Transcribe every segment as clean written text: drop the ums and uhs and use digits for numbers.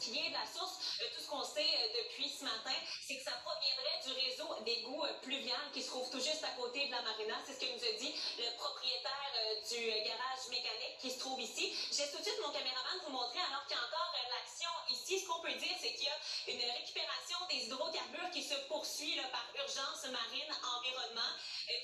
qui vient de la source. Tout ce qu'on sait depuis ce matin, c'est que ça proviendrait du réseau d'égouts pluvial qui se trouve tout juste à côté de la marina. C'est ce que nous a dit le propriétaire du garage mécanique qui se trouve ici. Je laisse tout de suite mon caméraman vous montrer alors qu'il y a encore l'action ici. Ce qu'on peut dire, c'est qu'il y a une récupération des hydrocarbures qui se poursuit là, par Urgence Marine Environnement.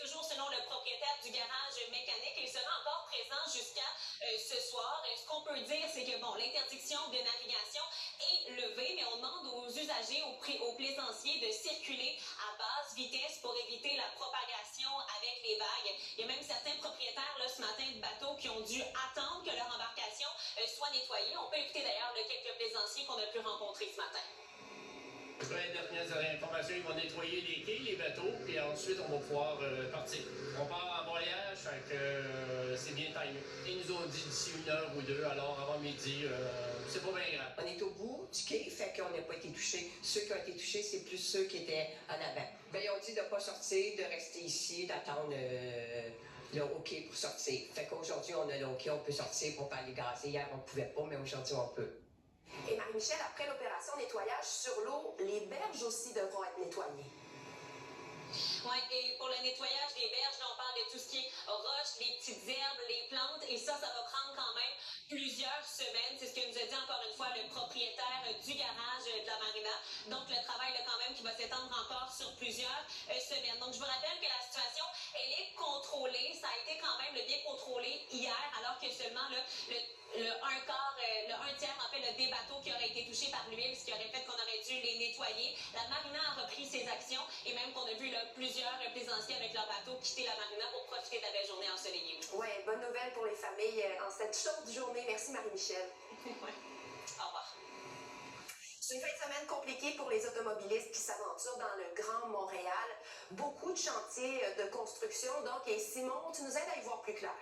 Toujours selon le propriétaire du garage mécanique, il sera encore présent jusqu'à ce soir. Ce qu'on peut dire, c'est que bon, l'interdiction de navigation est levée, mais on demande aux usagers, aux plaisanciers de circuler à basse vitesse pour éviter la propagation avec les vagues. Il y a même certains propriétaires là, ce matin de bateaux qui ont dû attendre que leur embarcation soit nettoyée. On peut écouter d'ailleurs quelques plaisanciers qu'on a pu rencontrer ce matin. Les dernières informations, ils vont nettoyer les quais, les bateaux, puis ensuite on va pouvoir partir. On part en voyage, fait que c'est bien timé. Ils nous ont dit d'ici 1 heure ou 2, alors avant midi, c'est pas bien grave. On est au bout du quai, fait qu'on n'a pas été touchés. Ceux qui ont été touchés, c'est plus ceux qui étaient en avant. Ben, ils ont dit de ne pas sortir, de rester ici, d'attendre le OK pour sortir. Fait qu'aujourd'hui, on a le OK, on peut sortir pour pas aller gazer. Hier, on ne pouvait pas, mais aujourd'hui, on peut. Et Marie-Michel, après l'opération nettoyage sur l'eau, les berges aussi devront être nettoyées. Oui, et pour le nettoyage des berges, là, on parle de tout ce qui est roches, les petites herbes, les plantes, et ça va prendre quand même plusieurs semaines. C'est ce que nous a dit encore une fois le propriétaire du garage de la marina. Donc, le travail, là, quand même, qui va s'étendre encore sur plusieurs semaines. Donc, je vous rappelle que la situation, elle est contrôlée. Ça a été quand même bien contrôlé hier, alors que seulement le un tiers, en fait, des bateaux qui auraient été touchés par l'huile, ce qui aurait fait qu'on aurait dû les nettoyer. La marina a repris ses actions et même qu'on a vu là, plusieurs plaisanciers avec leurs bateaux quitter la marina pour profiter de la belle journée ensoleillée. Oui, bonne nouvelle pour les familles en cette chaude journée. Merci Marie-Michel. Ouais. Au revoir. C'est une fin de semaine compliquée pour les automobilistes qui s'aventurent dans le Grand Montréal. Beaucoup de chantiers de construction, donc, et Simon, tu nous aides à y voir plus clair.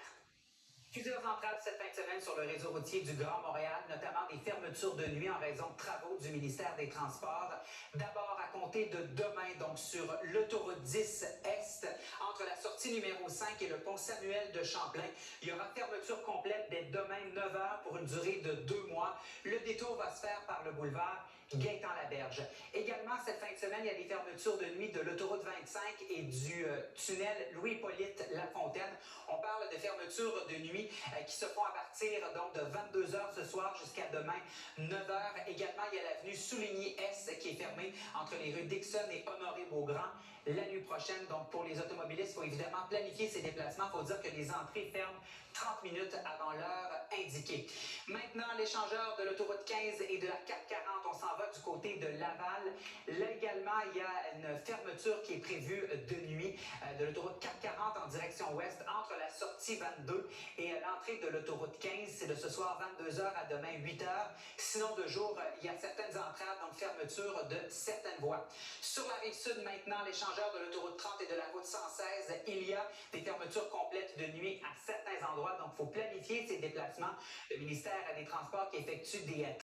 Plusieurs entraves cette fin de semaine sur le réseau routier du Grand Montréal, notamment des fermetures de nuit en raison de travaux du ministère des Transports. D'abord, à compter de demain, donc sur l'autoroute 10 Est, entre la sortie numéro 5 et le pont Samuel de Champlain, il y aura fermeture complète dès demain 9 heures pour une durée de 2 mois. Le détour va se faire par le boulevard Gaétan-Laberge. Également, cette fin de semaine, il y a des fermetures de nuit de l'autoroute 25 et du tunnel Louis-Hippolyte Lafontaine. On parle de fermetures de nuit qui se font à partir donc de 22 heures ce soir jusqu'à demain 9 heures. Également, il y a l'avenue Souligny-Est qui est fermée entre les rues Dixon et Honoré-Beaugrand la nuit prochaine. Donc, pour les automobilistes, il faut évidemment planifier ces déplacements. Il faut dire que les entrées ferment 30 minutes avant l'heure indiquée. Maintenant, l'échangeur de l'autoroute 15 et de la 440, on s'en va du côté de Laval. Là également, il y a une fermeture qui est prévue de nuit de l'autoroute 440 en direction ouest entre la sortie 22 et l'entrée de l'autoroute 15. C'est de ce soir 22 heures à demain 8 heures. Sinon, de jour, il y a certaines entraves, donc fermeture de certaines voies. Sur la rive sud maintenant, l'échangeur de l'autoroute 30 et de la route 116, il y a des fermetures complètes de nuit à certains endroits. Donc, il faut planifier ces déplacements. Le ministère des Transports qui effectue des